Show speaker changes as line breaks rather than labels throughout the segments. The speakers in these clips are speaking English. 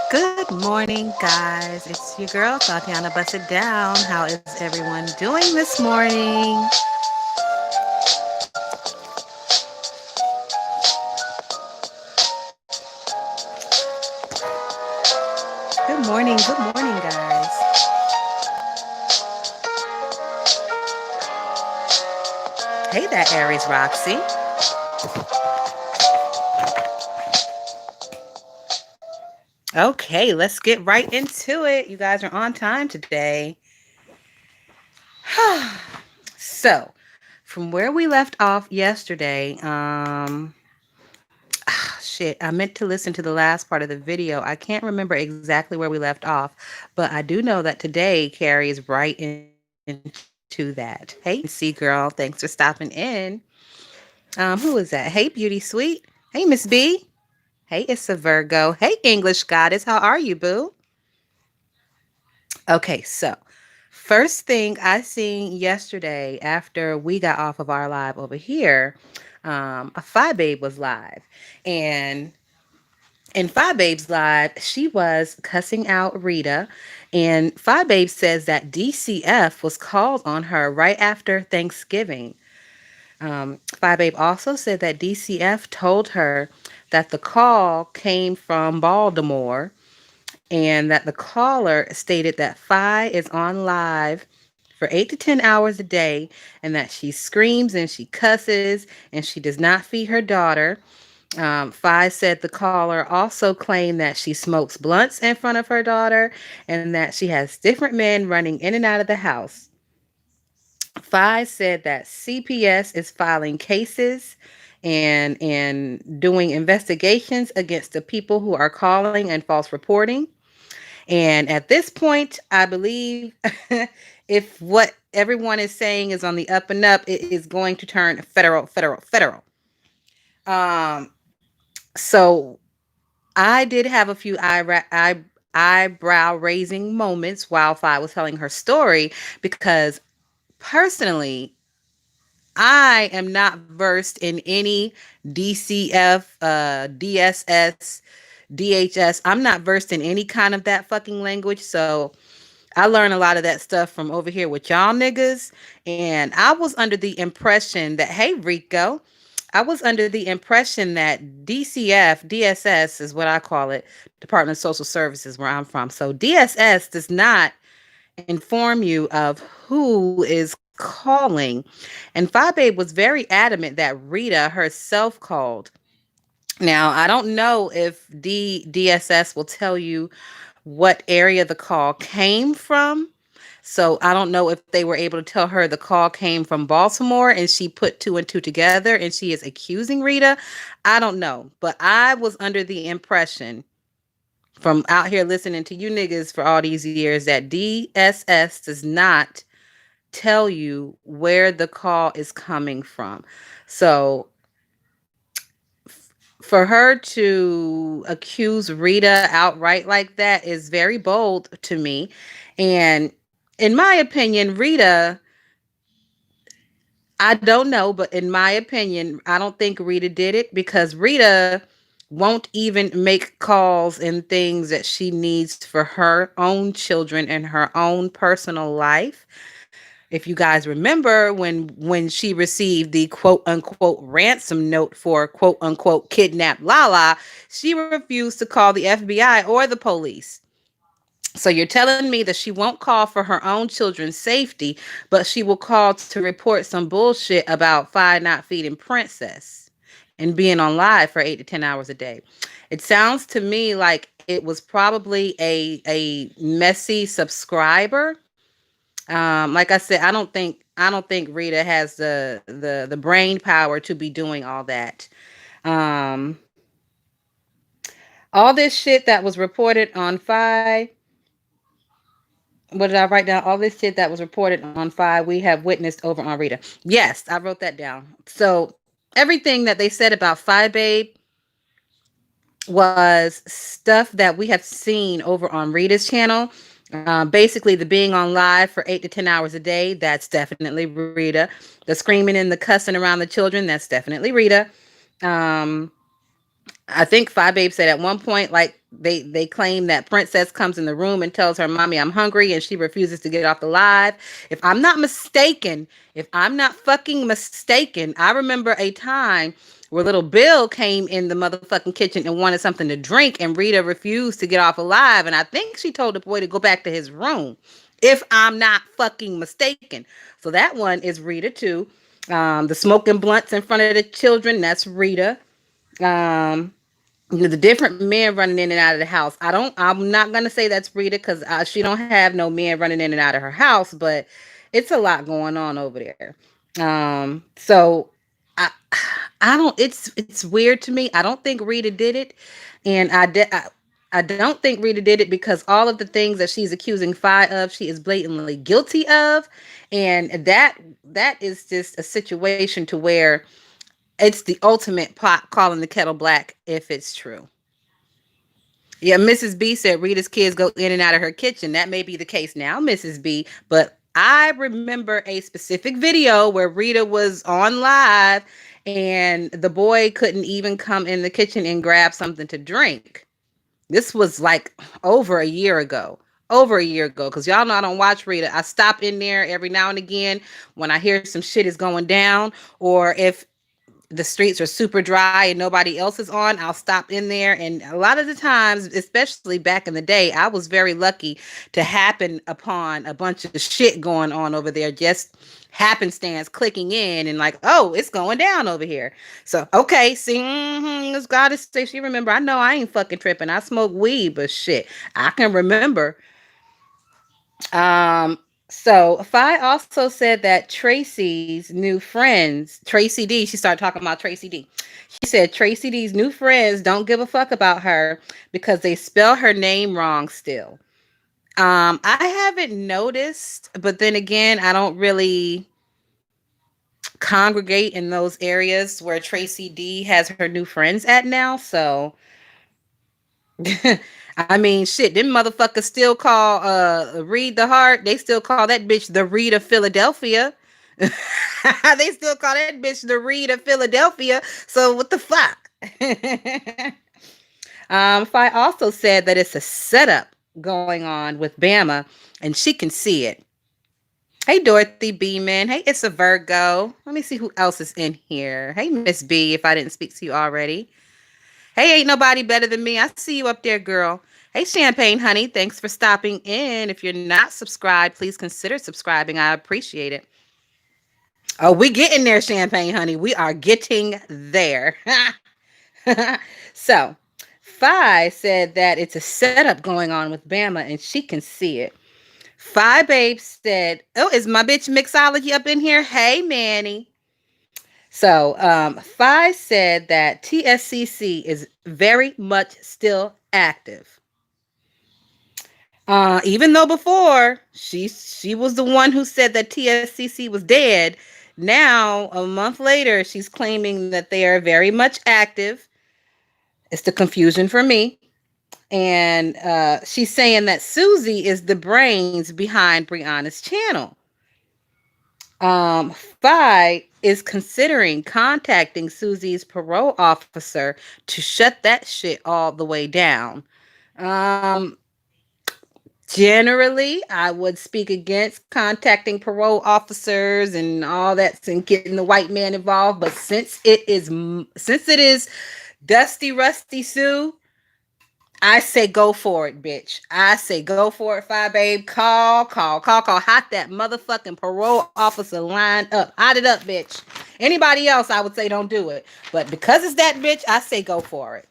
Good morning, guys. It's your girl, Tatiana Bust It Down. How is everyone doing this morning? Good morning, guys. Hey there, Aries Roxy. Okay, let's get right into it. You guys are on time today. So, from where we left off yesterday, shit, I meant to listen to the last part of the video. I can't remember exactly where we left off, but I do know that today carries right into that. Hey, MC girl, thanks for stopping in. Who is that? Hey, Beauty Sweet. Hey, Miss B. Hey, it's a Virgo. Hey, English Goddess. How are you, boo? Okay, so first thing I seen yesterday after we got off of our live over here, a Phi Babe was live. And in Phi Babe's live, she was cussing out Rita. And Phi Babe says that DCF was called on her right after Thanksgiving. Phi Babe also said that DCF told her that the call came from Baltimore and that the caller stated that Phi is on live for 8 to 10 hours a day and that she screams and she cusses and she does not feed her daughter. Fi said the caller also claimed that she smokes blunts in front of her daughter and that she has different men running in and out of the house. Fi said that CPS is filing cases and doing investigations against the people who are calling and false reporting. And at this point, I believe if what everyone is saying is on the up and up, it is going to turn federal, federal, federal. Um, so I did have a few eyebrow raising moments while Fi was telling her story because personally, I am not versed in any DCF, DSS, DHS. I'm not versed in any kind of that fucking language. So I learned a lot of that stuff from over here with y'all niggas. And I was under the impression that, hey, Rico, I was under the impression that DCF, DSS is what I call it, Department of Social Services, where I'm from. So DSS does not inform you of who is calling. And Phi Babe was very adamant that Rita herself called. Now, I don't know if DSS will tell you what area the call came from. So I don't know if they were able to tell her the call came from Baltimore and she put two and two together and she is accusing Rita. I don't know. But I was under the impression from out here listening to you niggas for all these years that DSS does not tell you where the call is coming from. So for her to accuse Rita outright like that is very bold to me. And in my opinion, Rita, I don't know, but in my opinion, I don't think Rita did it because Rita won't even make calls and things that she needs for her own children and her own personal life. If you guys remember when she received the quote unquote ransom note for quote unquote kidnapped Lala, she refused to call the FBI or the police. So you're telling me that she won't call for her own children's safety, but she will call to report some bullshit about Fi not feeding Princess and being on live for 8 to 10 hours a day. It sounds to me like it was probably a messy subscriber. Like I said, I don't think Rita has the brain power to be doing all that. Um, all this shit that was reported on Fi. What did I write down? All this shit that was reported on Fi, we have witnessed over on Rita. Yes, I wrote that down. So everything that they said about Fi Babe was stuff that we have seen over on Rita's channel. Basically, the being on live for 8 to 10 hours a day, that's definitely Rita. The screaming and the cussing around the children, that's definitely Rita. Um, I think Five Babe said at one point, like they claim that Princess comes in the room and tells her, "Mommy, I'm hungry," and she refuses to get off the live. If I'm not mistaken, if I'm not fucking mistaken, I remember a time where little Bill came in the motherfucking kitchen and wanted something to drink, and Rita refused to get off alive, and I think she told the boy to go back to his room. If I'm not fucking mistaken, so that one is Rita too. The smoking blunts in front of the children, that's Rita. Um, the different men running in and out of the house. I'm not gonna say that's Rita because she don't have no men running in and out of her house, but it's a lot going on over there. So I I don't. It's weird to me. I don't think Rita did it, and I don't think Rita did it because all of the things that she's accusing Fi of, she is blatantly guilty of, and that is just a situation to where it's the ultimate pot calling the kettle black if it's true. Yeah, Mrs. B said Rita's kids go in and out of her kitchen. That may be the case now, Mrs. B, but I remember a specific video where Rita was on live and the boy couldn't even come in the kitchen and grab something to drink. This was like over a year ago. Over a year ago, because y'all know I don't watch Rita. I stop in there every now and again when I hear some shit is going down, or if the streets are super dry and nobody else is on, I'll stop in there. And a lot of the times, especially back in the day, I was very lucky to happen upon a bunch of shit going on over there, just happenstance clicking in and like, oh, it's going down over here. So, okay, see, this goddess say she remember. I know I ain't fucking tripping. I smoke weed, but shit, I can remember. Um, so Fi also said that Tracy's new friends, Tracy D, she started talking about Tracy D. She said Tracy D's new friends don't give a fuck about her because they spell her name wrong still. I haven't noticed, but then again, I don't really congregate in those areas where Tracy D has her new friends at now. So I mean, shit, them motherfuckers still call Read the Heart. They still call that bitch the Read of Philadelphia. They still call that bitch the Read of Philadelphia. So what the fuck? Fi also said that it's a setup going on with Bama, and she can see it. Hey, Dorothy B, man. Hey, it's a Virgo. Let me see who else is in here. Hey, Miss B, if I didn't speak to you already. Hey, ain't nobody better than me. I see you up there, girl. Hey, Champagne Honey. Thanks for stopping in. If you're not subscribed, please consider subscribing. I appreciate it. Oh, we getting there, Champagne Honey. We are getting there. So, Fi said that it's a setup going on with Bama and she can see it. Fi Babe said, oh, is my bitch Mixology up in here? Hey, Manny. So, Fi said that TSCC is very much still active. Even though before she was the one who said that TSCC was dead, now a month later she's claiming that they are very much active. It's the confusion for me. And she's saying that Susie is the brains behind Brianna's channel. Fi is considering contacting Susie's parole officer to shut that shit all the way down. Um, Generally, I would speak against contacting parole officers and all that and getting the white man involved. But since it is Dusty Rusty Sue, I say go for it, bitch. I say go for it, Fi Babe. Call. Hot that motherfucking parole officer line up. Hot it up, bitch. Anybody else, I would say don't do it. But because it's that bitch, I say go for it.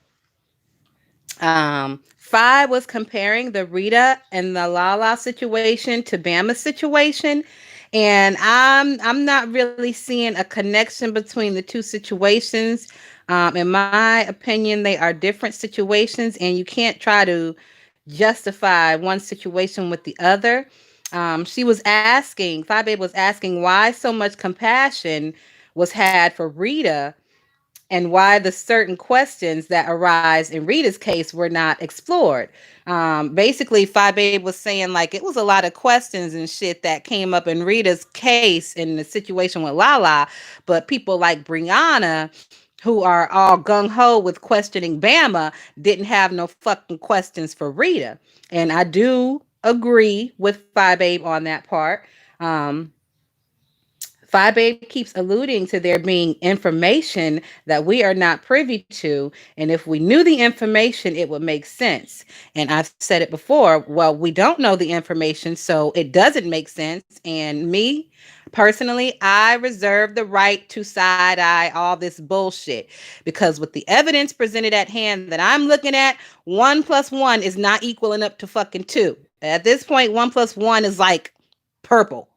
Fi was comparing the Rita and the Lala situation to Bama's situation, and I'm not really seeing a connection between the two situations. In my opinion, they are different situations, and you can't try to justify one situation with the other. She was asking, Fi Babe was asking why so much compassion was had for Rita and why the certain questions that arise in Rita's case were not explored. Basically, Fi Babe was saying like it was a lot of questions and shit that came up in Rita's case in the situation with Lala, but people like Brianna who are all gung ho with questioning Bama didn't have no fucking questions for Rita. And I do agree with Phi Babe on that part. Um, Phi Babe keeps alluding to there being information that we are not privy to. And if we knew the information, it would make sense. And I've said it before. Well, we don't know the information, so it doesn't make sense. And me, personally, I reserve the right to side eye all this bullshit because with the evidence presented at hand that I'm looking at, 1 plus 1 is not equaling up to fucking 2. At this point, 1 plus 1 is like purple.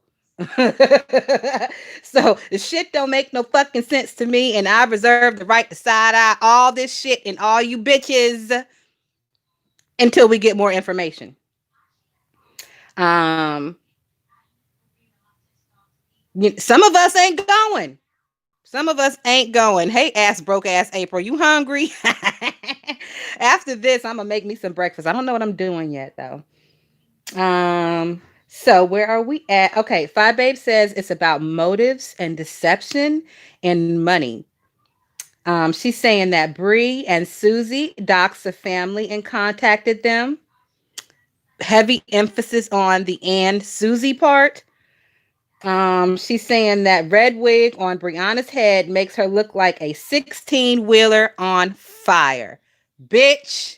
So the shit don't make no fucking sense to me, and I reserve the right to side eye all this shit and all you bitches until we get more information. Um, some of us ain't going. Some of us ain't going. Hey, ass broke ass April, you hungry? After this, I'm gonna make me some breakfast. I don't know what I'm doing yet though. So where are we at? Okay, Five Babe says it's about motives and deception and money. She's saying that Bree and Susie doxed the family and contacted them. Heavy emphasis on the and Susie part. She's saying that red wig on Brianna's head makes her look like a 16 wheeler on fire. Bitch.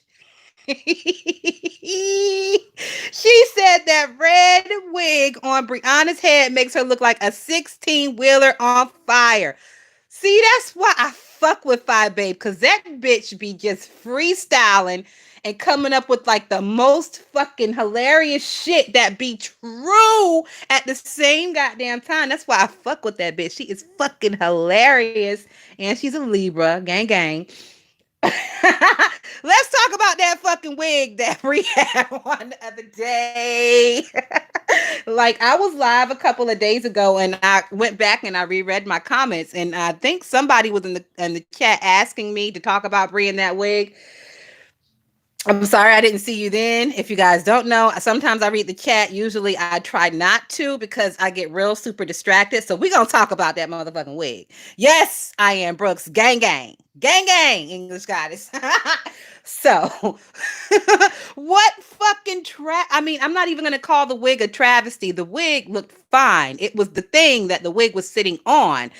She said that red wig on Brianna's head makes her look like a 16 wheeler on fire. See, that's why I fuck with Five Babe, because that bitch be just freestyling and coming up with like the most fucking hilarious shit that be true at the same goddamn time. That's why I fuck with that bitch. She is fucking hilarious. And she's a Libra. Gang, gang. Let's talk about that fucking wig that we had on the other day. Like I was live a couple of days ago and I went back and I reread my comments and I think somebody was in the chat asking me to talk about Brie and that wig. I'm sorry I didn't see you then. If you guys don't know, sometimes I read the chat. Usually I try not to because I get real super distracted. So we're going to talk about that motherfucking wig. Yes, I am Brooks. Gang, gang. Gang, gang, English goddess. So, what fucking I mean, I'm not even going to call the wig a travesty. The wig looked fine. It was the thing that the wig was sitting on.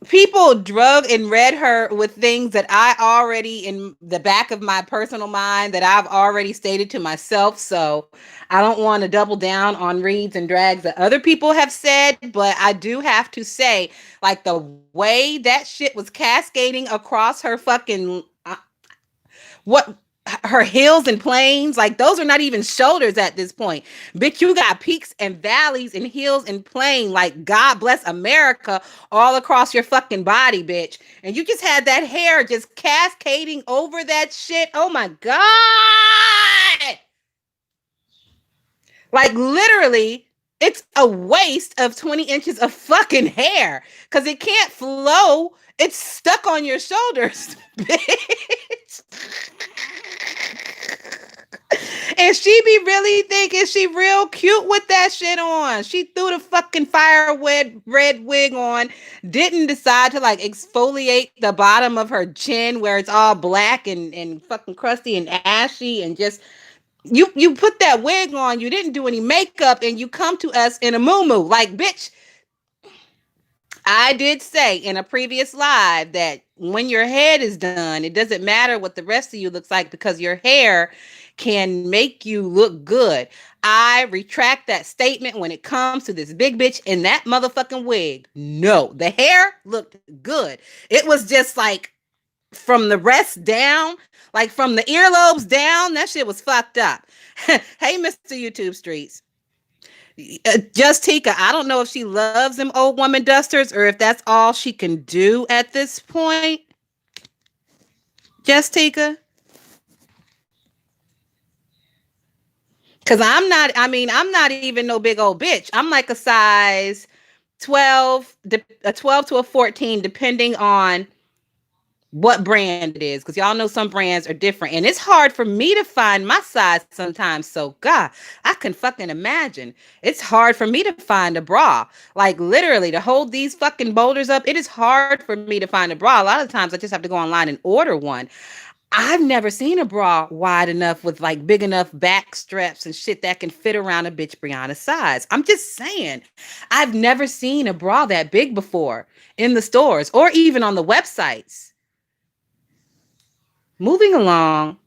People drug and read her with things that I already in the back of my personal mind that I've already stated to myself. So I don't want to double down on reads and drags that other people have said, but I do have to say, like the way that shit was cascading across her fucking what her heels and planes, like those are not even shoulders at this point. Bitch, you got peaks and valleys and heels and plane, like God bless America all across your fucking body, bitch. And you just had that hair just cascading over that shit. Oh my God. Like literally, it's a waste of 20 inches of fucking hair because it can't flow. It's stuck on your shoulders, bitch. And she be really thinking she real cute with that shit on. She threw the fucking fire red wig on, didn't decide to like exfoliate the bottom of her chin where it's all black and fucking crusty and ashy and just you put that wig on, you didn't do any makeup, and you come to us in a muumuu. Like, bitch, I did say in a previous live that when your head is done, it doesn't matter what the rest of you looks like because your hair can make you look good. I retract that statement when it comes to this big bitch in that motherfucking wig. No, the hair looked good. It was just like from the rest down, like from the earlobes down, that shit was fucked up. Hey, Mr. YouTube Streets. Just Tika, I don't know if she loves them old woman dusters or if that's all she can do at this point. Just Tika. Cause I'm not, I mean, I'm not even no big old bitch. I'm like a size 12, a 12 to a 14, depending on what brand it is, because y'all know some brands are different, and it's hard for me to find my size sometimes. So God, I can fucking imagine it's hard for me to find a bra, like literally to hold these fucking boulders up. It is hard for me to find a bra. A lot of times I just have to go online and order one. I've never seen a bra wide enough with like big enough back straps and shit that can fit around a bitch Brianna's size. I'm just saying, I've never seen a bra that big before in the stores or even on the websites. Moving along.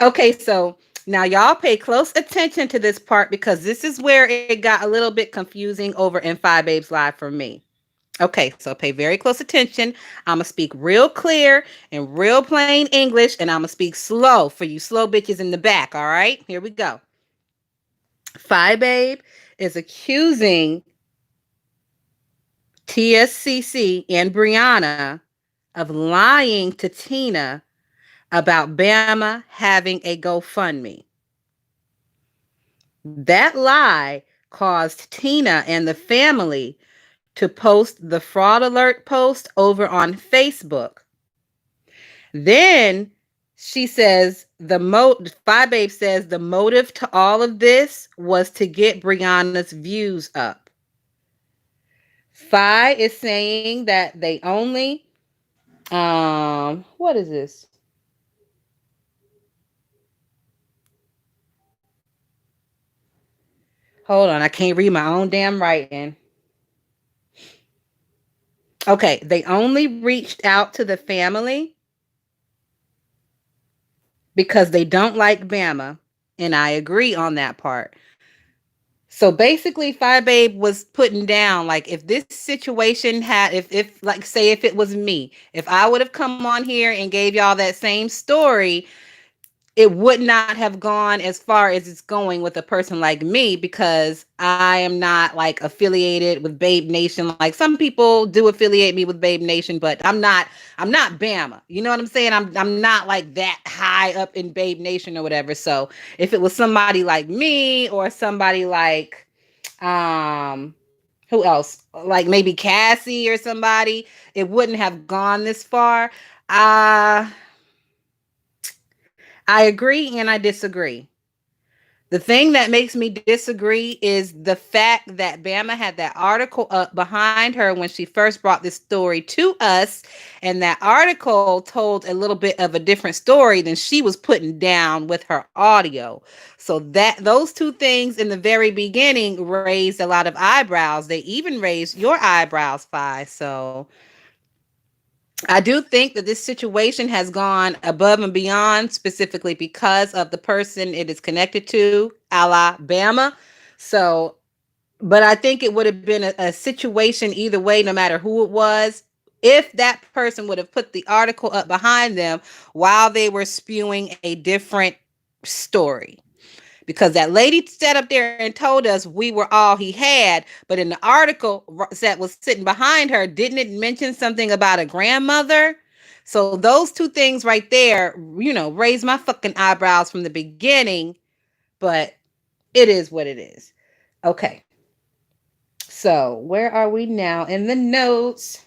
Okay, so now y'all pay close attention to this part because this is where it got a little bit confusing over in Five Babes Live for me. Okay, so pay very close attention. I'm gonna speak real clear and real plain English, and I'm gonna speak slow for you slow bitches in the back. All right, here we go. Five Babe is accusing TSCC and Brianna of lying to Tina about Bama having a GoFundMe. That lie caused Tina and the family to post the fraud alert post over on Facebook. Then she says Five Babe says the motive to all of this was to get Brianna's views up. Fi is saying that they only what is this? Hold on, I can't read my own damn writing. Okay, they only reached out to the family because they don't like Bama, and I agree on that part. So basically, Five Babe was putting down like if this situation had, if like say if it was me, if I would have come on here and gave y'all that same story, it would not have gone as far as it's going with a person like me because I am not like affiliated with Babe Nation. Like some people do affiliate me with Babe Nation, but I'm not Bama. You know what I'm saying? I'm not like that high up in Babe Nation or whatever. So if it was somebody like me or somebody like um who else? Like maybe Cassie or somebody, it wouldn't have gone this far. Uh I agree and I disagree. The thing that makes me disagree is the fact that Bama had that article up behind her when she first brought this story to us, and that article told a little bit of a different story than she was putting down with her audio. So that those two things in the very beginning raised a lot of eyebrows. They even raised your eyebrows, Fi. So I do think that this situation has gone above and beyond specifically because of the person it is connected to, Alabama. So, but I think it would have been a situation either way, no matter who it was, if that person would have put the article up behind them while they were spewing a different story, because that lady sat up there and told us we were all he had, but in the article that was sitting behind her, didn't it mention something about a grandmother? So those two things right there, raised my fucking eyebrows from the beginning, but it is what it is. Okay. So where are we now in the notes?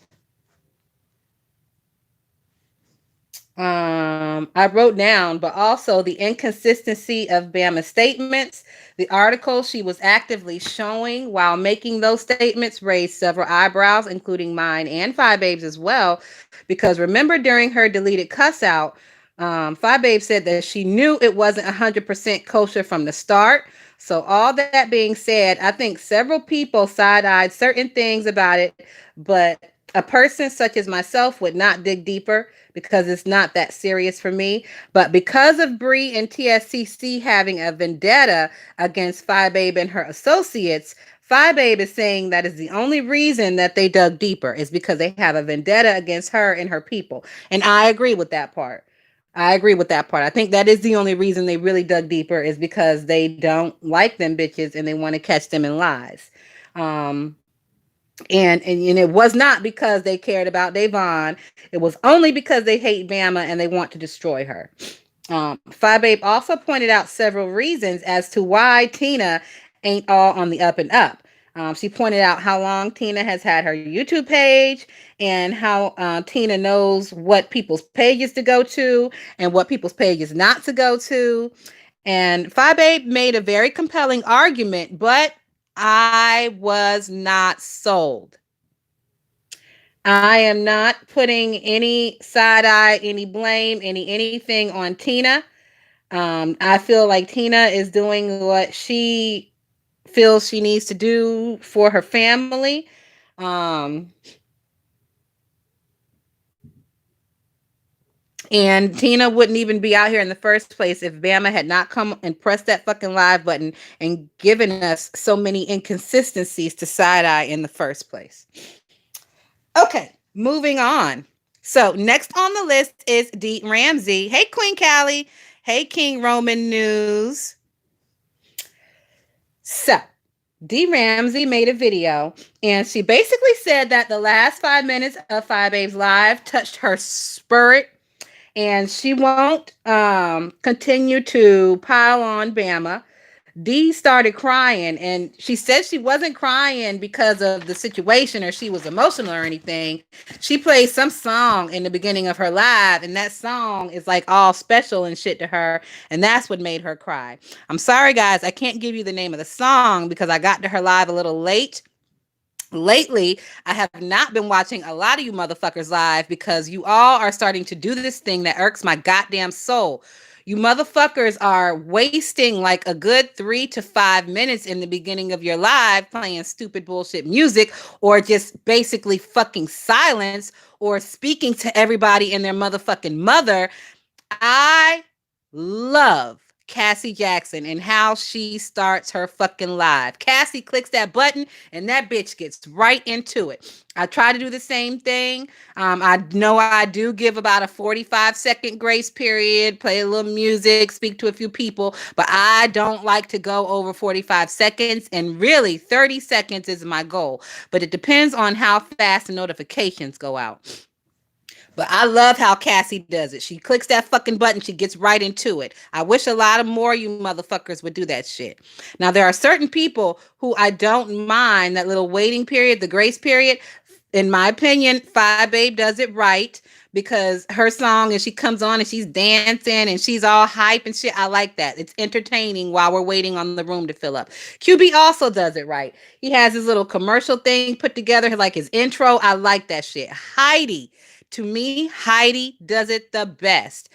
I wrote down, but also the inconsistency of Bama's statements. The article she was actively showing while making those statements raised several eyebrows, including mine and Five Babes as well. Because remember, during her deleted cuss out, Five Babes said that she knew it wasn't 100% kosher from the start. So, all that being said, I think several people side eyed certain things about it, but a person such as myself would not dig deeper because it's not that serious for me. But because of Bree and TSCC having a vendetta against Five Babe and her associates, Five Babe is saying that is the only reason that they dug deeper is because they have a vendetta against her and her people. And I agree with that part. I agree with that part. I think that is the only reason they really dug deeper is because they don't like them bitches and they want to catch them in lies. Um, and it was not because they cared about Davon. It was only because they hate Bama and they want to destroy her. Five Babe also pointed out several reasons as to why Tina ain't all on the up and up. She pointed out how long Tina has had her YouTube page and how Tina knows what people's pages to go to and what people's pages not to go to. And Phi Babe made a very compelling argument, but I was not sold. I am not putting any side eye, any blame, anything on Tina. I feel like Tina is doing what she feels she needs to do for her family. Um, and Tina wouldn't even be out here in the first place if Bama had not come and pressed that fucking live button and given us so many inconsistencies to side eye in the first place. Okay, moving on. So next on the list is Dee Ramsey. Hey, Queen Callie. Hey, King Roman News. So Dee Ramsey made a video and she basically said that the last 5 minutes of Five Babes Live touched her spirit and she won't continue to pile on Bama. Dee started crying and she said she wasn't crying because of the situation or she was emotional or anything. She played some song in the beginning of her live and that song is like all special and shit to her and that's what made her cry. I'm sorry guys, I can't give you the name of the song because I got to her live a little late. Lately, I have not been watching a lot of you motherfuckers live because you all are starting to do this thing that irks my goddamn soul. You motherfuckers are wasting like a good 3 to 5 minutes in the beginning of your live playing stupid bullshit music or just basically fucking silence or speaking to everybody and their motherfucking mother. I love Cassie Jackson and how she starts her fucking live. Cassie clicks that button and that bitch gets right into it. I try to do the same thing. I know I do give about a 45-second grace period, play a little music, speak to a few people, but I don't like to go over 45 seconds. And really, 30 seconds is my goal. But it depends on how fast the notifications go out. But I love how Cassie does it. She clicks that fucking button, she gets right into it. I wish a lot of more you motherfuckers would do that shit. Now, there are certain people who I don't mind that little waiting period, the grace period. In my opinion, Five Babe does it right because her song and she comes on and she's dancing and she's all hype and shit. I like that. It's entertaining while we're waiting on the room to fill up. QB also does it right. He has his little commercial thing put together, like his intro. I like that shit. Heidi, to me, Heidi does it the best.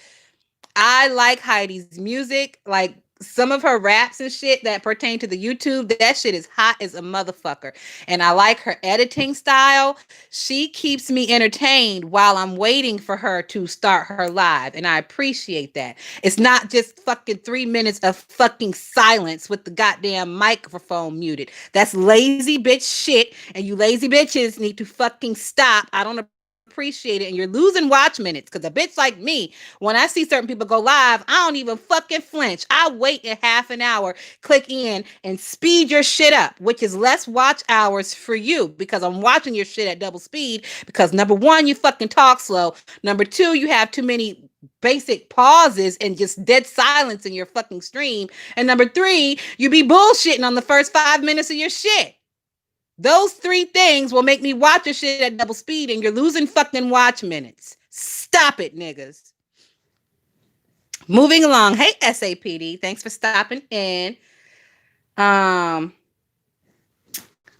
I like Heidi's music, like some of her raps and shit that pertain to the YouTube. That shit is hot as a motherfucker. And I like her editing style. She keeps me entertained while I'm waiting for her to start her live. And I appreciate that. It's not just fucking 3 minutes of fucking silence with the goddamn microphone muted. That's lazy bitch shit. And you lazy bitches need to fucking stop. I don't appreciate it and you're losing watch minutes because a bitch like me, when I see certain people go live, I don't even fucking flinch. I wait a half an hour, click in and speed your shit up, which is less watch hours for you because I'm watching your shit at double speed because number one, you fucking talk slow. Number two, you have too many basic pauses and just dead silence in your fucking stream. And number three, you be bullshitting on the first 5 minutes of your shit. Those three things will make me watch your shit at double speed and you're losing fucking watch minutes. Stop it, niggas. Moving along. Hey, SAPD. Thanks for stopping in. Um,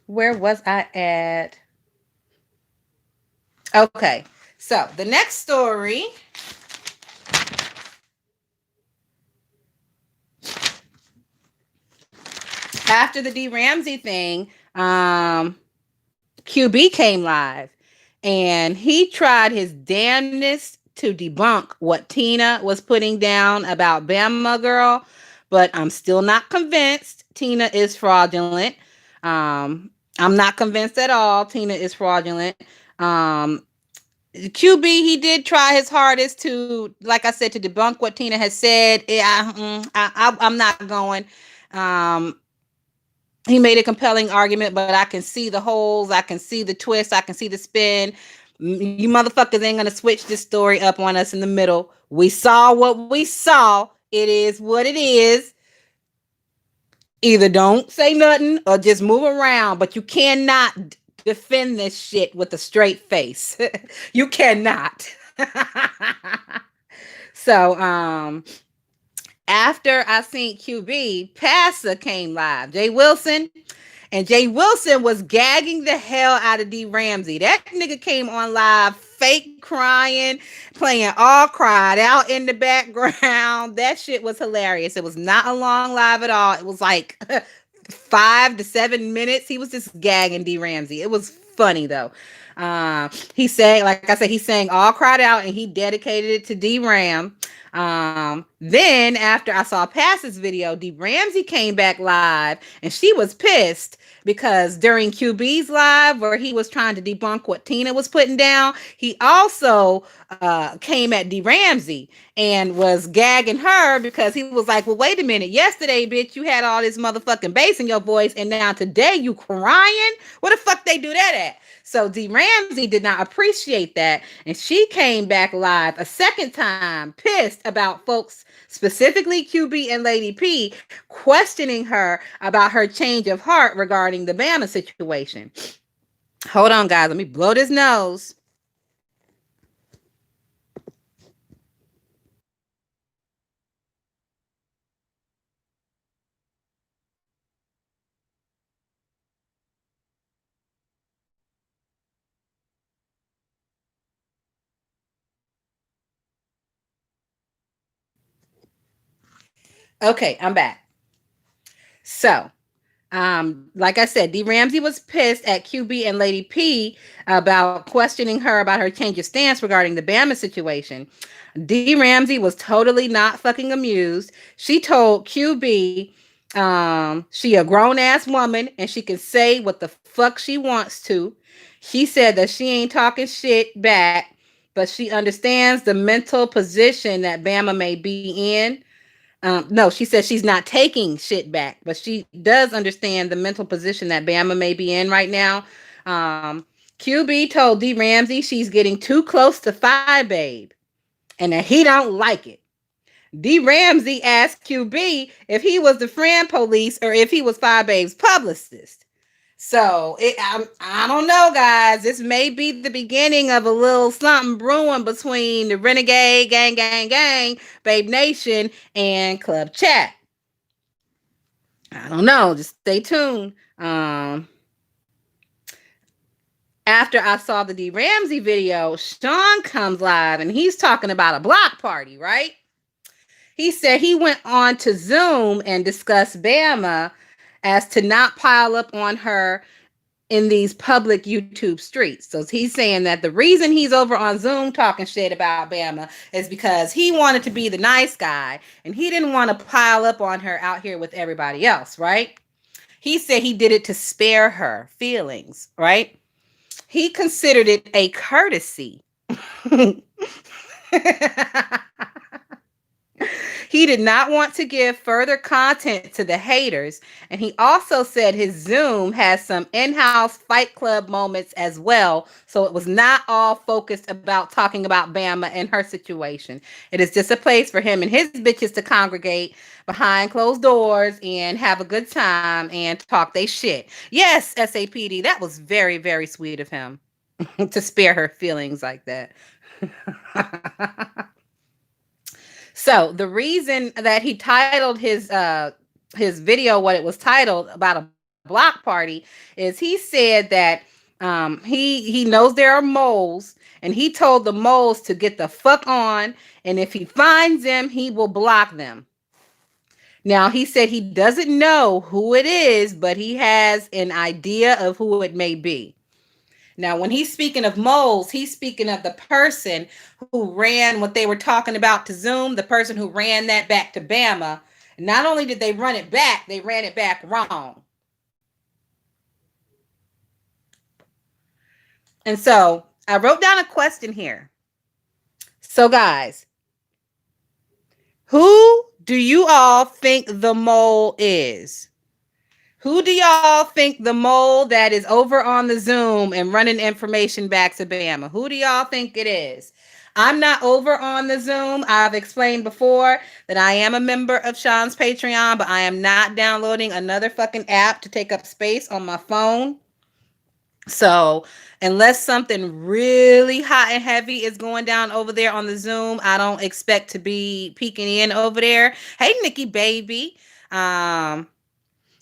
where was I at? Okay. So the next story. After the Dee Ramsey thing, QB came live and he tried his damnedest to debunk what Tina was putting down about Bama Girl, but I'm still not convinced Tina is fraudulent. I'm not convinced at all Tina is fraudulent. QB, he did try his hardest to, like I said, to debunk what Tina has said. I'm not going. Um, he made a compelling argument, but I can see the holes, I can see the twist, I can see the spin. You motherfuckers ain't gonna switch this story up on us in the middle. We saw what we saw. It is what it is. Either don't say nothing or just move around, but you cannot defend this shit with a straight face. You cannot. So, after I seen QB, Passa came live. Jay Wilson. And Jay Wilson was gagging the hell out of D Ramsey. That nigga came on live fake crying, playing all cried out in the background. That shit was hilarious. It was not a long live at all. It was like 5 to 7 minutes. He was just gagging D Ramsey. It was funny though. He sang, like I said, he sang all cried out and he dedicated it to D Ram. Then after I saw Pass's video, D Ramsey came back live and she was pissed because during QB's live where he was trying to debunk what Tina was putting down, he also came at D Ramsey and was gagging her because he was like, well, wait a minute. Yesterday, bitch, you had all this motherfucking bass in your voice and now today you crying? Where the fuck they do that at? So D Ramsey did not appreciate that. And she came back live a second time, pissed about folks, specifically QB and Lady P, questioning her about her change of heart regarding the Bama situation. Hold on, guys. Let me blow this nose. Okay, I'm back. So, like I said, D Ramsey was pissed at QB and Lady P about questioning her about her change of stance regarding the Bama situation. D Ramsey was totally not fucking amused. She told QB she a grown ass woman and she can say what the fuck she wants to. She said that she ain't talking shit back, but she understands the mental position that Bama may be in. No, she says she's not taking shit back, but she does understand the mental position that Bama may be in right now. QB told D Ramsey she's getting too close to Phi Babe and that he don't like it. D Ramsey asked QB if he was the friend police or if he was Phi Babe's publicist. So I don't know, guys. This may be the beginning of a little something brewing between the Renegade Gang, Babe Nation, and Club Chat. I don't know. Just stay tuned. After I saw the D Ramsey video, Shawn comes live and he's talking about a block party, right? He said he went on to Zoom and discussed Bama as to not pile up on her in these public YouTube streets. So he's saying that the reason he's over on Zoom talking shit about Bama is because he wanted to be the nice guy and he didn't want to pile up on her out here with everybody else, right? He said he did it to spare her feelings, right? He considered it a courtesy. He did not want to give further content to the haters. And he also said his Zoom has some in house Fight Club moments as well. So it was not all focused about talking about Bama and her situation. It is just a place for him and his bitches to congregate behind closed doors and have a good time and talk they shit. Yes, SAPD, that was very, very sweet of him to spare her feelings like that. So the reason that he titled his video what it was titled about a block party is he said that he knows there are moles and he told the moles to get the fuck on, and if he finds them he will block them. Now he said he doesn't know who it is, but he has an idea of who it may be. Now, when he's speaking of moles, he's speaking of the person who ran what they were talking about to Zoom, the person who ran that back to Bama. Not only did they run it back, they ran it back wrong. And so I wrote down a question here. So, guys, who do you all think the mole is? Who do y'all think the mole that is over on the Zoom and running information back to Bama? Who do y'all think it is? I'm not over on the Zoom. I've explained before that I am a member of Sean's Patreon, but I am not downloading another fucking app to take up space on my phone. So, unless something really hot and heavy is going down over there on the Zoom, I don't expect to be peeking in over there. Hey, Nikki, baby. Um,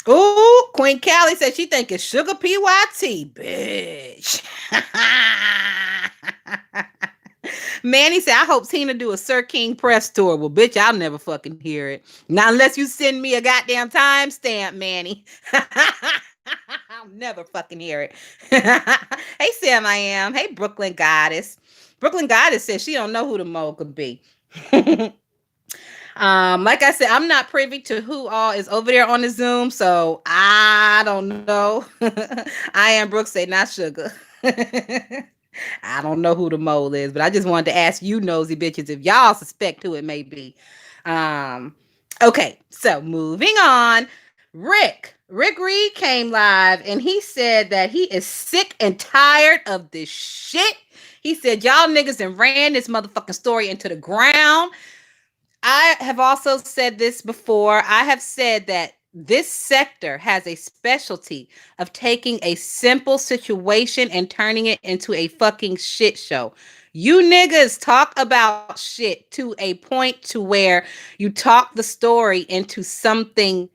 Ooh, Queen Callie said she think it's Sugar PYT, bitch. Manny said, I hope Tina do a Sir King press tour. Well, bitch, I'll never fucking hear it. Not unless you send me a goddamn timestamp, Manny. I'll never fucking hear it. Hey, Sam, I am. Hey, Brooklyn Goddess. Brooklyn Goddess says she don't know who the mole could be. Like I said, I'm not privy to who all is over there on the Zoom, so I don't know. I am Brooke say not sugar. I don't know who the mole is, but I just wanted to ask you nosy bitches if y'all suspect who it may be. Um, okay, so moving on. Rick Reed came live and he said that he is sick and tired of this shit. He said, y'all niggas and ran this motherfucking story into the ground. I have also said this before. I have said that this sector has a specialty of taking a simple situation and turning it into a fucking shit show. You niggas talk about shit to a point to where you talk the story into something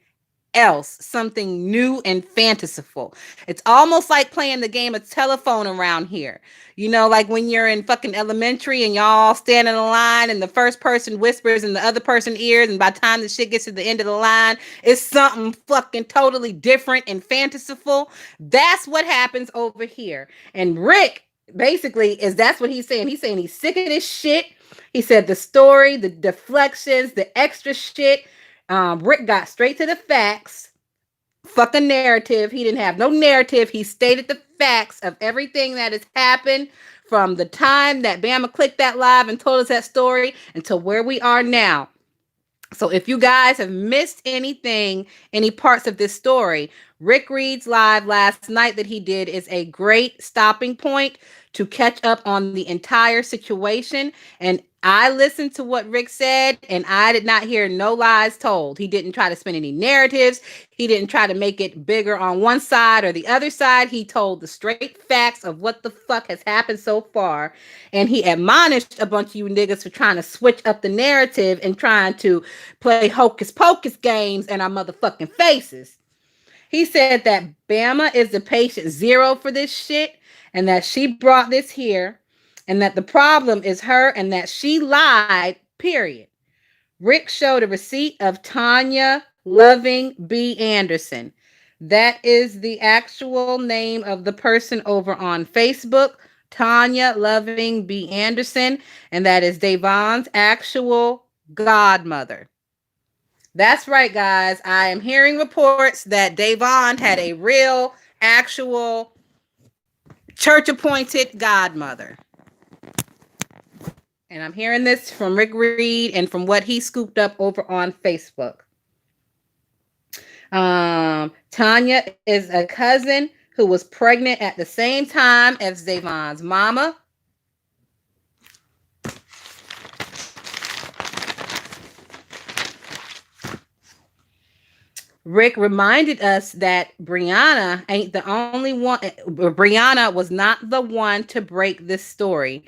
else, something new and fanciful. It's almost like playing the game of telephone around here. You know, like when you're in fucking elementary and y'all stand in a line and the first person whispers in the other person's ears, and by the time the shit gets to the end of the line, it's something fucking totally different and fanciful. That's what happens over here. And Rick basically is that's what he's saying. He's saying he's sick of this shit. He said the story, the deflections, the extra shit. Rick got straight to the facts. Fucking narrative. He didn't have no narrative. He stated the facts of everything that has happened from the time that Bama clicked that live and told us that story until where we are now. So if you guys have missed anything, any parts of this story, Rick Reed's live last night that he did is a great stopping point to catch up on the entire situation. And I listened to what Rick said, and I did not hear no lies told. He didn't try to spin any narratives. He didn't try to make it bigger on one side or the other side. He told the straight facts of what the fuck has happened so far. And he admonished a bunch of you niggas for trying to switch up the narrative and trying to play hocus pocus games in our motherfucking faces. He said that Bama is the patient zero for this shit and that she brought this here and that the problem is her and that she lied, period. Rick showed a receipt of Tanya Loving B. Anderson. That is the actual name of the person over on Facebook, Tanya Loving B. Anderson, and that is Davon's actual godmother. That's right, guys. I am hearing reports that Davon had a real, actual, church appointed godmother. And I'm hearing this from Rick Reed and from what he scooped up over on Facebook. Tanya is a cousin who was pregnant at the same time as Davon's mama. Rick reminded us that Brianna ain't the only one. Brianna was not the one to break this story.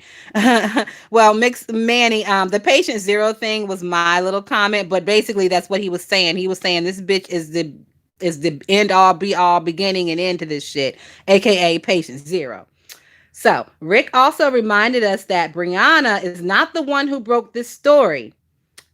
Well, Mixed Manny, the patient zero thing was my little comment, but basically that's what he was saying. He was saying this bitch is the end all be all beginning and end to this shit, aka patient zero. So Rick also reminded us that Brianna is not the one who broke this story.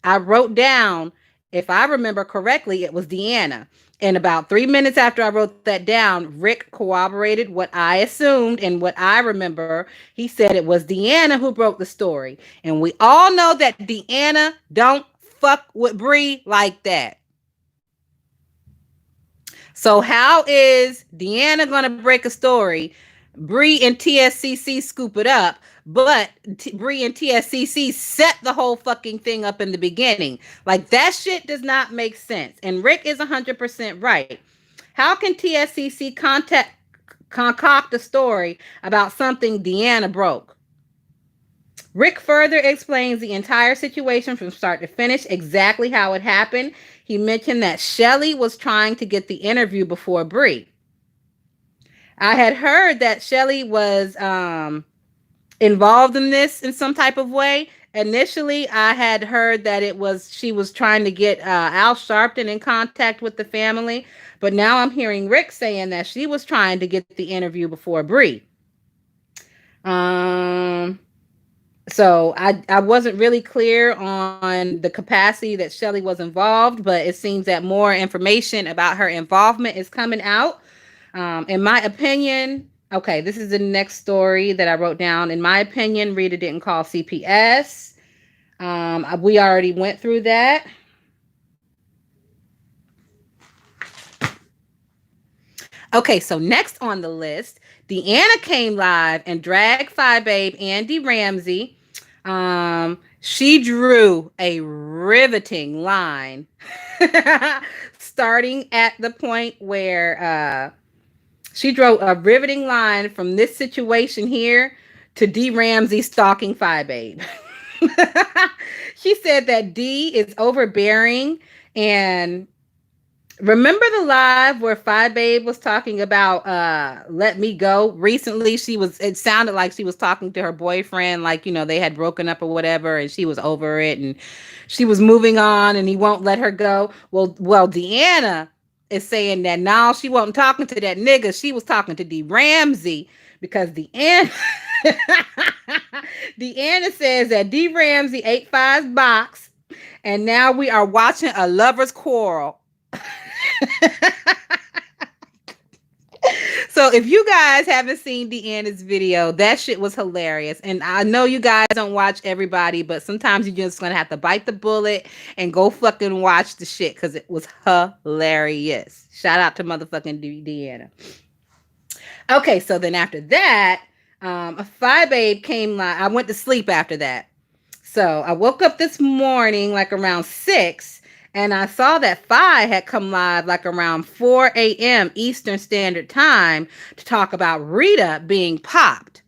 I wrote down, if I remember correctly, it was Deanna. And about 3 minutes after I wrote that down, Rick corroborated what I assumed and what I remember. He said it was Deanna who broke the story. And we all know that Deanna don't fuck with Bree like that. So how is Deanna going to break a story? Bree and TSCC scoop it up, but Bree and TSCC set the whole fucking thing up in the beginning. Like, that shit does not make sense. And Rick is 100% right. How can TSCC concoct a story about something Deanna broke? Rick further explains the entire situation from start to finish, exactly how it happened. He mentioned that Shelly was trying to get the interview before Bree. I had heard that Shelly was involved in this in some type of way. Initially, I had heard that it was she was trying to get Al Sharpton in contact with the family, but now I'm hearing Rick saying that she was trying to get the interview before Bree. Um, so I wasn't really clear on the capacity that Shelly was involved, but it seems that more information about her involvement is coming out. In my opinion, okay, this is the next story that I wrote down. In my opinion, Rita didn't call CPS. We already went through that. Okay, so next on the list, Deanna came live and dragged Phi Babe Andy Ramsey. She drew a riveting line, starting at the point where she drew a riveting line from this situation here to D Ramsey stalking Phi Babe. She said that D is overbearing and remember the live where Phi Babe was talking about let me go recently? It sounded like she was talking to her boyfriend, like, they had broken up or whatever, and she was over it and she was moving on and he won't let her go. Well, Deanna is saying that now she wasn't talking to that nigga, she was talking to D Ramsey because Deanna Deanna says that D Ramsey ate Phi's box and now we are watching a lover's quarrel. So if you guys haven't seen Deanna's video, that shit was hilarious. And I know you guys don't watch everybody, but sometimes you're just gonna have to bite the bullet and go fucking watch the shit because it was hilarious. Shout out to motherfucking Deanna. Okay, so then after that, a Phi Babe came live. I went to sleep after that. So I woke up this morning like around 6 and I saw that Phi had come live like around 4 a.m. Eastern Standard Time to talk about Rita being popped.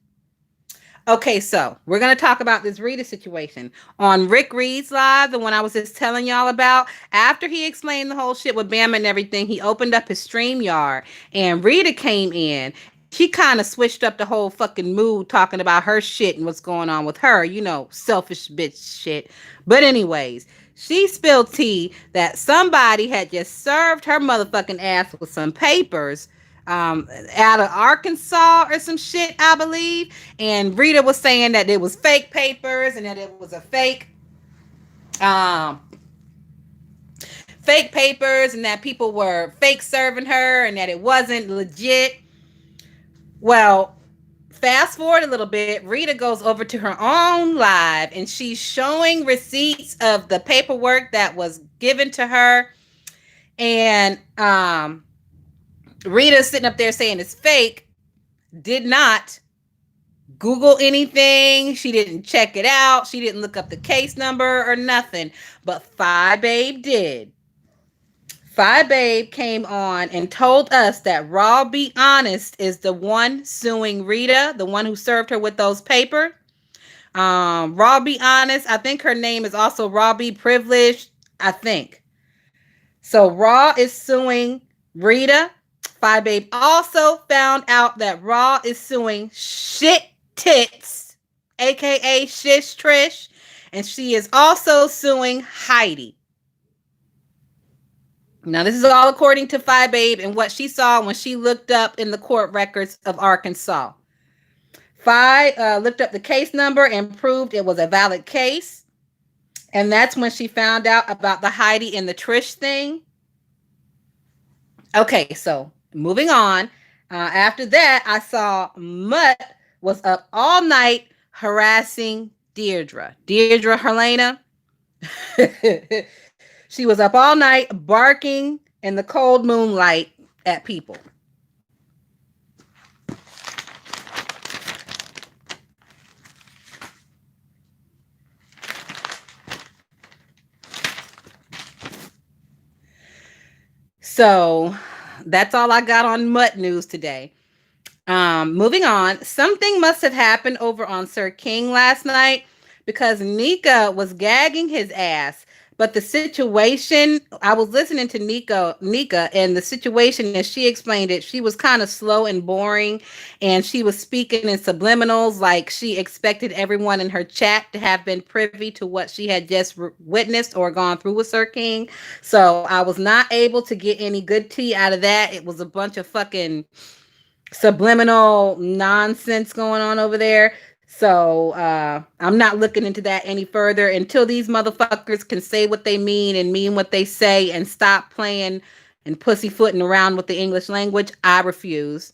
Okay, so we're going to talk about this Rita situation. On Rick Reed's live, the one I was just telling y'all about, after he explained the whole shit with Bama and everything, he opened up his StreamYard and Rita came in and she kind of switched up the whole fucking mood talking about her shit and what's going on with her, selfish bitch shit. But anyways, she spilled tea that somebody had just served her motherfucking ass with some papers out of Arkansas or some shit, I believe. And Rita was saying that it was fake papers and that it was a um, fake papers and that people were fake serving her and that it wasn't legit. Well, fast forward a little bit, Rita goes over to her own live and she's showing receipts of the paperwork that was given to her. And Rita's sitting up there saying it's fake, did not Google anything. She didn't check it out. She didn't look up the case number or nothing. But Phi Babe did. Phi Babe came on and told us that Raw Be Honest is the one suing Rita, the one who served her with those papers. Raw Be Honest, I think her name is also Raw Be Privileged, I think. So Raw is suing Rita. Phi Babe also found out that Raw is suing Shit Tits, aka Shish Trish, and she is also suing Heidi. Now, this is all according to Phi Babe and what she saw when she looked up in the court records of Arkansas. Phi looked up the case number and proved it was a valid case. And that's when she found out about the Heidi and the Trish thing. Okay, so moving on. After that, I saw Mutt was up all night harassing Deirdre. Deirdre Helena. She was up all night barking in the cold moonlight at people. So that's all I got on Mutt news today. Moving on, something must have happened over on Sir King last night because Nika was gagging his ass. But the situation, I was listening to Nika, and the situation as she explained it, she was kind of slow and boring, and she was speaking in subliminals, like she expected everyone in her chat to have been privy to what she had just witnessed or gone through with Sir King. So I was not able to get any good tea out of that. It was a bunch of fucking subliminal nonsense going on over there. So I'm not looking into that any further until these motherfuckers can say what they mean and mean what they say and stop playing and pussyfooting around with the English language. I refuse.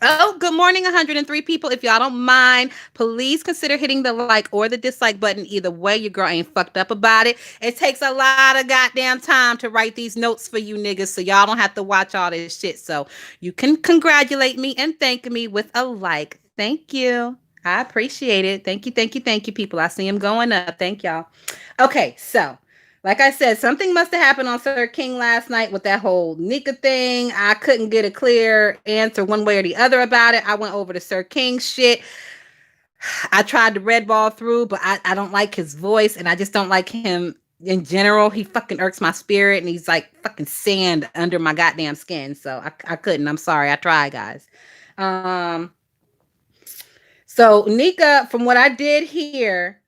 Oh, good morning, 103 people. If y'all don't mind, please consider hitting the like or the dislike button. Either way, your girl ain't fucked up about it. It takes a lot of goddamn time to write these notes for you niggas, so y'all don't have to watch all this shit. So you can congratulate me and thank me with a like. Thank you. I appreciate it. Thank you, thank you, thank you, people. I see them going up. Thank y'all. Okay, so like I said, something must have happened on Sir King last night with that whole Nika thing. I couldn't get a clear answer one way or the other about it. I went over to Sir King shit. I tried to red ball through, but I don't like his voice, and I just don't like him in general. He fucking irks my spirit, and he's like fucking sand under my goddamn skin. So I couldn't. I'm sorry. I tried, guys. Um, so Nika, from what I did here,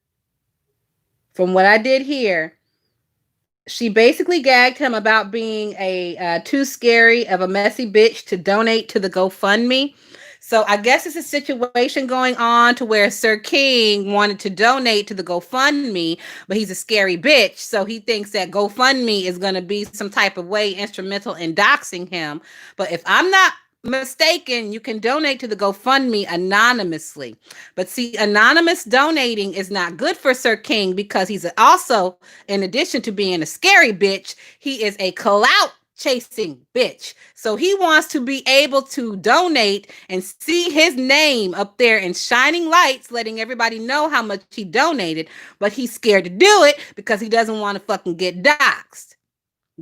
she basically gagged him about being a too scary of a messy bitch to donate to the GoFundMe. So I guess it's a situation going on to where Sir King wanted to donate to the GoFundMe, but he's a scary bitch. So he thinks that GoFundMe is going to be some type of way instrumental in doxing him. But if I'm not mistaken, you can donate to the GoFundMe anonymously. But see, anonymous donating is not good for Sir King because he's also, in addition to being a scary bitch, he is a clout chasing bitch. So he wants to be able to donate and see his name up there in shining lights, letting everybody know how much he donated, but he's scared to do it because he doesn't want to fucking get doxxed.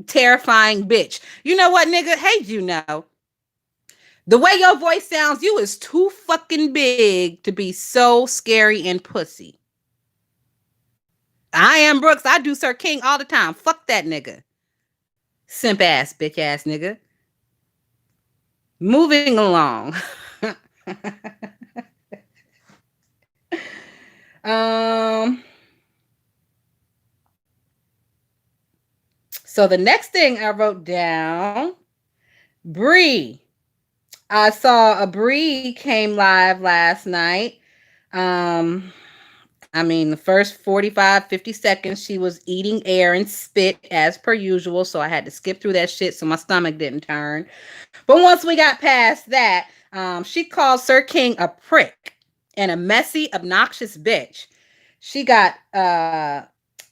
Terrifying bitch. You know what, nigga? Hey, you know. The way your voice sounds, you is too fucking big to be so scary and pussy. I am Brooks. I do Sir King all the time. Fuck that nigga. Simp ass, bitch ass nigga. Moving along. um. So the next thing I wrote down, Bree. I saw a Bree came live last night. I mean, the first 45, 50 seconds, she was eating air and spit as per usual. So I had to skip through that shit so my stomach didn't turn. But once we got past that, she called Sir King a prick and a messy, obnoxious bitch. She got,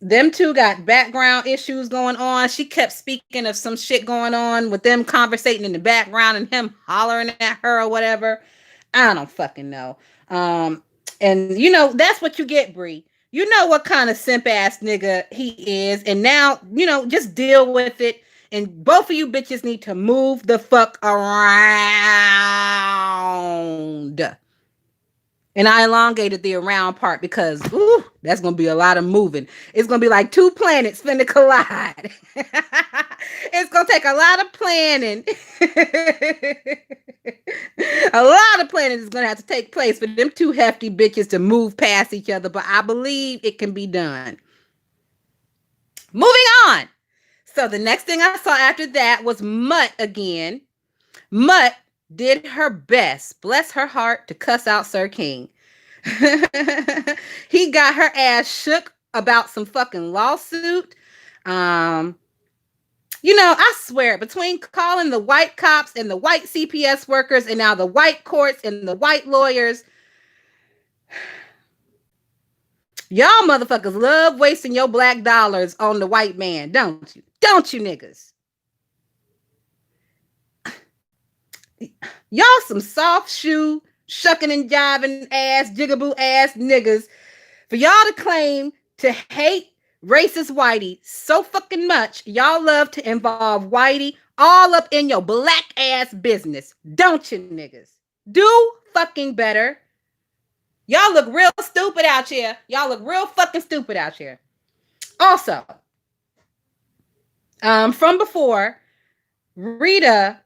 them two got background issues going on. She kept speaking of some shit going on with them conversating in the background and him hollering at her or whatever. I don't fucking know. And you know, that's what you get, Bree. You know what kind of simp ass nigga he is. And now, you know, just deal with it. And both of you bitches need to move the fuck around. And I elongated the around part because, ooh, that's going to be a lot of moving. It's going to be like two planets finna collide. It's going to take a lot of planning. A lot of planning is going to have to take place for them two hefty bitches to move past each other. But I believe it can be done. Moving on. So the next thing I saw after that was Mutt again. Mutt did her best, bless her heart, to cuss out Sir King. He got her ass shook about some fucking lawsuit. You know, I swear, between calling the white cops and the white CPS workers and now the white courts and the white lawyers, y'all motherfuckers love wasting your black dollars on the white man, don't you? Don't you niggas? Y'all some soft shoe, shucking and jiving ass, jigaboo ass niggas for y'all to claim to hate racist whitey so fucking much. Y'all love to involve whitey all up in your black ass business. Don't you niggas? Do fucking better. Y'all look real stupid out here. Y'all look real fucking stupid out here. Also, from before, Rita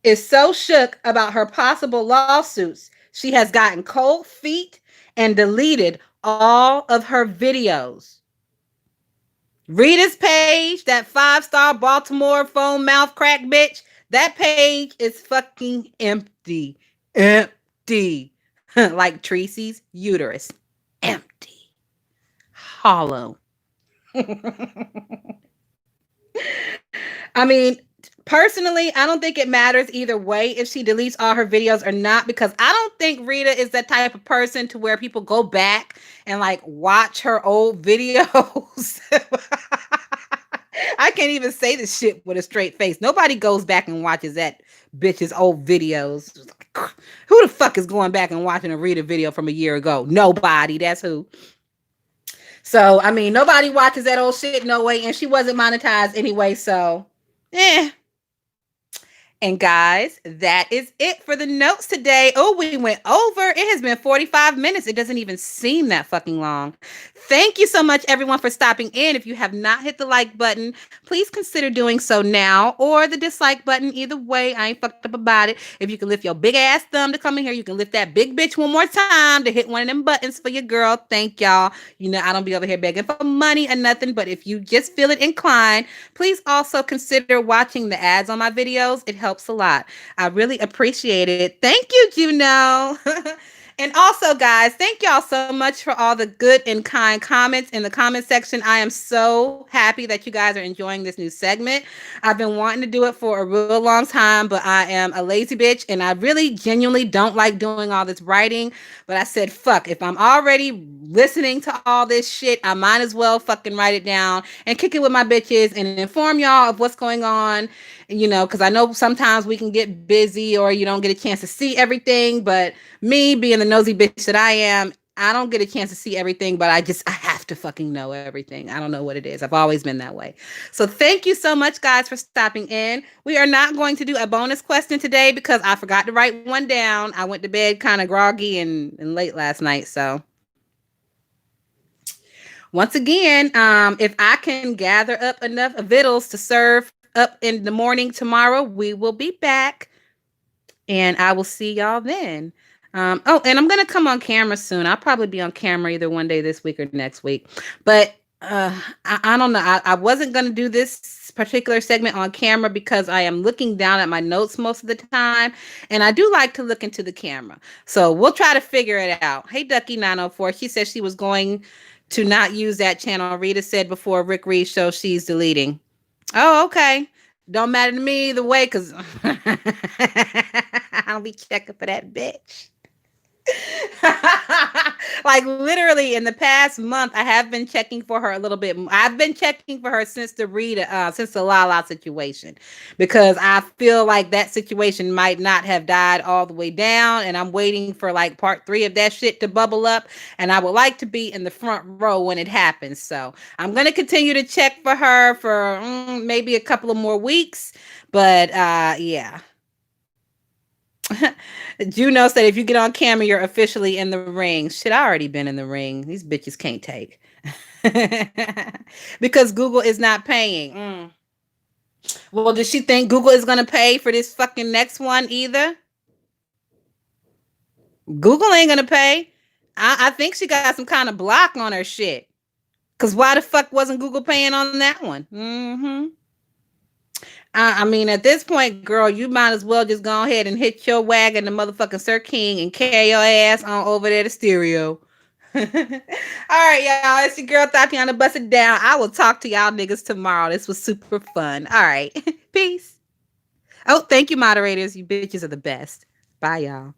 is so shook about her possible lawsuits, she has gotten cold feet and deleted all of her videos. Rita's page, that 5-star Baltimore phone mouth crack bitch, that page is fucking empty. Empty. Like Tracy's uterus. Empty. Hollow. I mean, personally, I don't think it matters either way if she deletes all her videos or not, because I don't think Rita is that type of person to where people go back and like watch her old videos. I can't even say this shit with a straight face. Nobody goes back and watches that bitch's old videos. Who the fuck is going back and watching a Rita video from a year ago? Nobody. That's who. So, I mean, nobody watches that old shit no way, and she wasn't monetized anyway, so and guys, that is it for the notes today. Oh, we went over. It has been 45 minutes. It doesn't even seem that fucking long. Thank you so much, everyone, for stopping in. If you have not hit the like button, please consider doing so now, or the dislike button. Either way, I ain't fucked up about it. If you can lift your big ass thumb to come in here, you can lift that big bitch one more time to hit one of them buttons for your girl. Thank y'all. You know, I don't be over here begging for money or nothing, but if you just feel it inclined, please also consider watching the ads on my videos. It helps a lot. I really appreciate it. Thank you, Juno. And also, guys, thank y'all so much for all the good and kind comments in the comment section. I am so happy that you guys are enjoying this new segment. I've been wanting to do it for a real long time, but I am a lazy bitch and I really genuinely don't like doing all this writing. But I said, fuck, if I'm already listening to all this shit, I might as well fucking write it down and kick it with my bitches and inform y'all of what's going on. You know, because I know sometimes we can get busy or you don't get a chance to see everything. But me being the nosy bitch that I am, I don't get a chance to see everything, but I have to fucking know everything. I don't know what it is. I've always been that way. So thank you so much, guys, for stopping in. We are not going to do a bonus question today because I forgot to write one down. I went to bed kind of groggy and late last night. So once again, if I can gather up enough victuals to serve up in the morning tomorrow, we will be back. And I will see y'all then. Oh, and I'm going to come on camera soon. I'll probably be on camera either one day this week or next week. But I don't know. I wasn't going to do this particular segment on camera because I am looking down at my notes most of the time. And I do like to look into the camera. So we'll try to figure it out. Hey, Ducky904. She said she was going to not use that channel. Rita said before Rick Reed show she's deleting. Oh, okay. Don't matter to me either way, because I'll be checking for that bitch. Like literally in the past month, I have been checking for her a little bit. I've been checking for her since since the Lala situation, because I feel like that situation might not have died all the way down, and I'm waiting for like part 3 of that shit to bubble up, and I would like to be in the front row when it happens. So I'm gonna continue to check for her for maybe a couple of more weeks, but yeah. Juno said, if you get on camera, you're officially in the ring. Shit, I already been in the ring. These bitches can't take. Because Google is not paying. Well, does she think Google is going to pay for this fucking next one either? Google ain't going to pay. I think she got some kind of block on her shit. Because why the fuck wasn't Google paying on that one? I mean, at this point, girl, you might as well just go ahead and hit your wagon, the motherfucking Sir King, and carry your ass on over there to stereo. All right, y'all. It's your girl Tatiana. Bust it down. I will talk to y'all niggas tomorrow. This was super fun. All right. Peace. Oh, thank you, moderators. You bitches are the best. Bye, y'all.